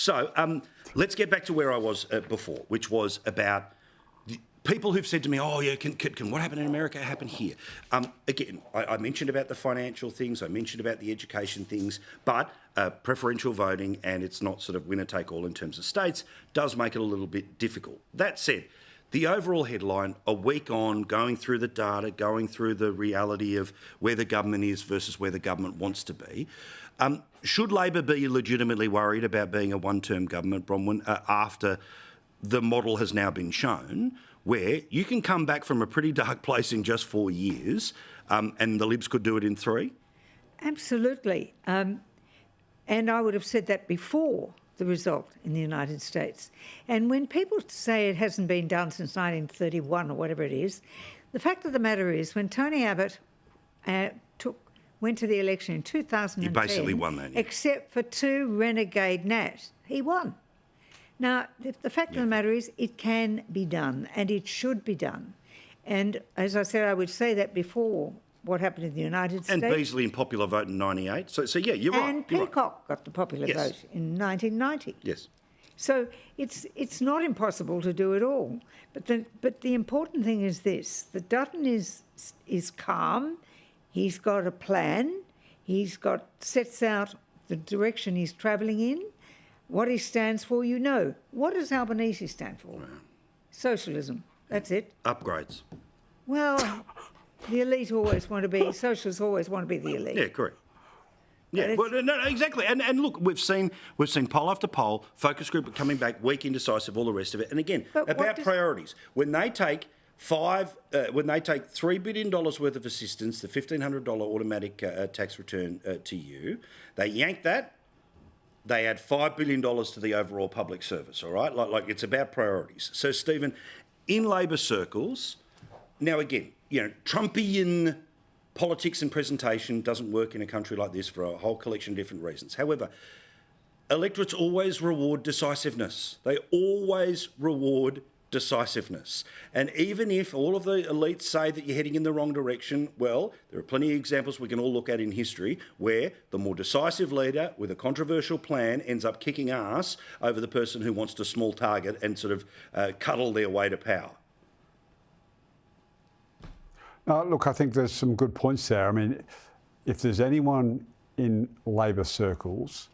So let's get back to where I was before, which was about people who've said to me, oh, yeah, can what happened in America happen here? Again, I mentioned about the financial things, I mentioned about the education things, but preferential voting, and it's not sort of winner-take-all in terms of states, does make it a little bit difficult. That said, the overall headline, a week on, going through the data, going through the reality of where the government is versus where the government wants to be, should Labor be legitimately worried about being a one-term government, Bronwyn, after the model has now been shown, where you can come back from a pretty dark place in just 4 years, and the Libs could do it in 3? Absolutely. And I would have said that before the result in the United States. And when people say it hasn't been done since 1931 or whatever it is, the fact of the matter is when Tony Abbott went to the election in 2010... He basically won that, yeah. Except for 2 renegade Nats, he won. Now, the fact of the matter is it can be done and it should be done. And as I said, I would say that before what happened in the United States. And Beazley in popular vote in 98. So yeah, you're right. And Peacock got the popular vote in 1990. Yes. So it's not impossible to do it all. But the important thing is this. The Dutton is calm. He's got a plan. Sets out the direction he's travelling in. What he stands for, you know. What does Albanese stand for? Wow. Socialism. That's it. Upgrades. Well, the elite always want to be, socialists always want to be the elite. Yeah, correct. Yeah, well, no, exactly. And look, we've seen poll after poll, focus group coming back, weak, indecisive, all the rest of it. And again, about priorities. When they take $3 billion worth of assistance, the $1,500 automatic tax return to you, they yank that. They add $5 billion to the overall public service, all right? Like it's about priorities. So, Stephen, in Labor circles, now again, Trumpian politics and presentation doesn't work in a country like this for a whole collection of different reasons. However, electorates always reward decisiveness. They always reward decisiveness. And even if all of the elites say that you're heading in the wrong direction, well, there are plenty of examples we can all look at in history where the more decisive leader with a controversial plan ends up kicking ass over the person who wants to small target and sort of cuddle their way to power. Look, I think there's some good points there. I mean, if there's anyone in Labor circles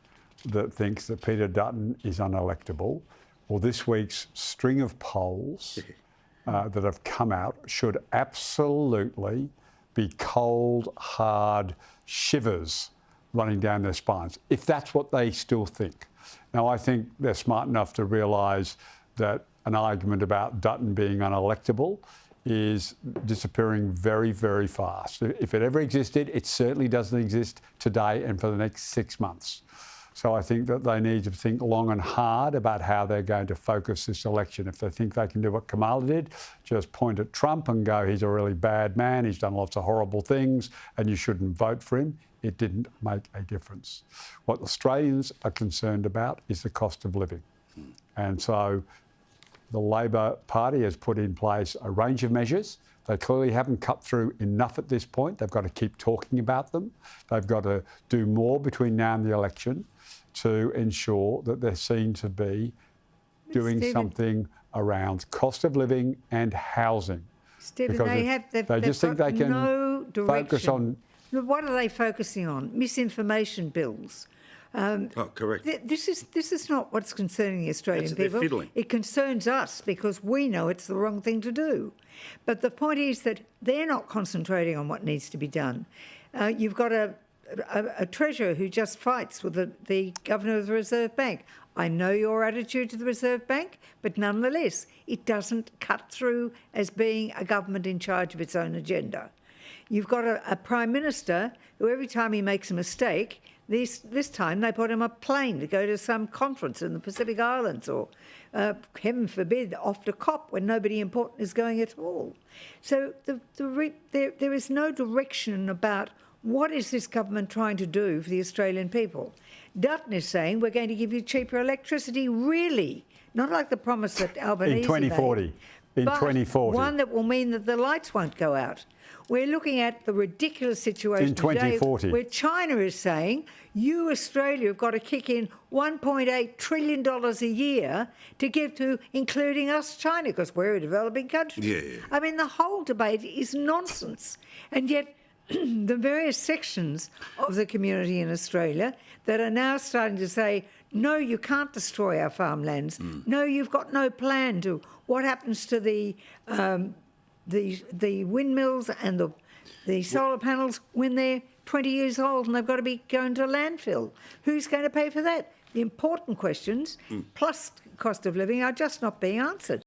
that thinks that Peter Dutton is unelectable, well, this week's string of polls that have come out should absolutely be cold, hard shivers running down their spines, if that's what they still think. Now, I think they're smart enough to realise that an argument about Dutton being unelectable is disappearing very, very fast. If it ever existed, it certainly doesn't exist today and for the next 6 months. So I think that they need to think long and hard about how they're going to focus this election. If they think they can do what Kamala did, just point at Trump and go, he's a really bad man, he's done lots of horrible things, and you shouldn't vote for him, it didn't make a difference. What Australians are concerned about is the cost of living. And so the Labor Party has put in place a range of measures. They clearly haven't cut through enough at this point. They've got to keep talking about them. They've got to do more between now and the election to ensure that they're seen to be doing something around cost of living and housing. Stephen, they just think they can focus on... What are they focusing on? Misinformation bills. Correct. This is not what's concerning the Australian people. Fiddling. It concerns us because we know it's the wrong thing to do. But the point is that they're not concentrating on what needs to be done. You've got a treasurer who just fights with the governor of the Reserve Bank. I know your attitude to the Reserve Bank, but nonetheless, it doesn't cut through as being a government in charge of its own agenda. You've got a Prime Minister who every time he makes a mistake, this time they put him a plane to go to some conference in the Pacific Islands or, heaven forbid, off to COP when nobody important is going at all. So there is no direction about what is this government trying to do for the Australian people. Dutton is saying we're going to give you cheaper electricity, really, not like the promise that Albanese in 2040. made. in but 2040. one that will mean that the lights won't go out. We're looking at the ridiculous situation In 2040. today where China is saying, you, Australia, have got to kick in $1.8 trillion a year to give to, including us, China, because we're a developing country. Yeah. I mean, the whole debate is nonsense. And yet the various sections of the community in Australia that are now starting to say, no, you can't destroy our farmlands. No, you've got no plan to. What happens to the windmills and the solar panels when they're 20 years old and they've got to be going to landfill? Who's going to pay for that? The important questions, plus cost of living, are just not being answered.